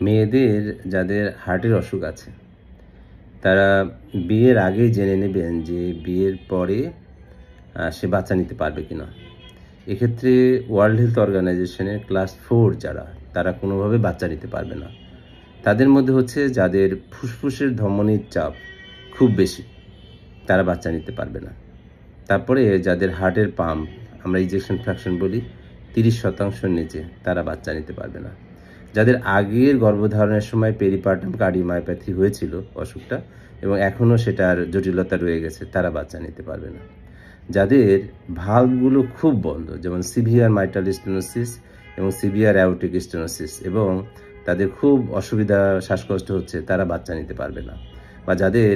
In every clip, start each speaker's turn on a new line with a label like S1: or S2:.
S1: মেয়েদের যাদের হার্টের অসুখ আছে তারা বিয়ের আগেই জেনে নেবেন যে বিয়ের পরে সে বাচ্চা নিতে পারবে কিনা। এক্ষেত্রে ওয়ার্ল্ড হেলথ অর্গানাইজেশনের ক্লাস 4 যারা, তারা কোনোভাবে বাচ্চা নিতে পারবে না। তাদের মধ্যে হচ্ছে যাদের ফুসফুসের ধমনির চাপ খুব বেশি, তারা বাচ্চা নিতে পারবে না। তারপরে যাদের হার্টের পাম্প, আমরা ইজেকশন ফ্র্যাকশন বলি, 30% নিচে, তারা বাচ্চা নিতে পারবে না। যাদের আগের গর্ভধারণের সময় পেরিপার্টাম কার্ডিওমায়োপ্যাথি হয়েছিল অসুখটা এবং এখনও সেটার জটিলতা রয়ে গেছে, তারা বাচ্চা নিতে পারবে না। যাদের ভালভগুলো খুব বন্ধ, যেমন সিভিয়ার মাইট্রাল স্টেনোসিস এবং সিভিয়ার অ্যাওর্টিক স্টেনোসিস, এবং তাদের খুব অসুবিধা, শ্বাসকষ্ট হচ্ছে, তারা বাচ্চা নিতে পারবে না। বা যাদের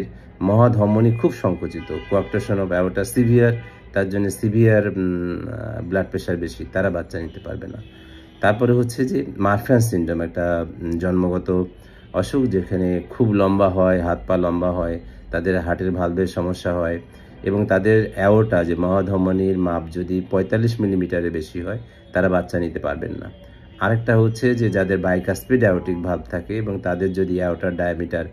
S1: মহাধমনী খুব সংকুচিত, কোয়াক্টেশন অফ অ্যাওর্টা সিভিয়ার, তার জন্য সিভিয়ার ব্লাড প্রেশার বেশি, তারা বাচ্চা নিতে পারবে না। তারপরে হচ্ছে যে মারফ্যান সিনড্রোম, একটা জন্মগত অসুখ যেখানে খুব লম্বা হয়, হাত পা লম্বা হয়, তাদের হার্টের ভালভের সমস্যা হয় এবং তাদের অ্যাওর্টা, যে মহাধমনীর মাপ যদি 45 মিলিমিটারের বেশি হয়, তারা বাচ্চা নিতে পারবেন না। আরেকটা হচ্ছে যে যাদের বাইকাসপিড অ্যাওর্টিক ভালভ থাকে এবং তাদের যদি অ্যাওর্টার ডায়ামিটার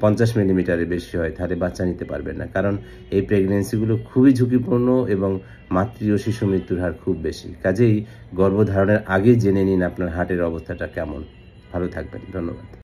S1: 50 মিলিমিটারের বেশি হয়, তাহলে বাচ্চা নিতে পারবেন না। কারণ এই প্রেগনেন্সিগুলো খুবই ঝুঁকিপূর্ণ এবং মাতৃ ও শিশু মৃত্যুর হার খুব বেশি। কাজেই গর্ভধারণের আগেই জেনে নিন আপনার হার্টের অবস্থাটা কেমন। ভালো থাকবেন। ধন্যবাদ।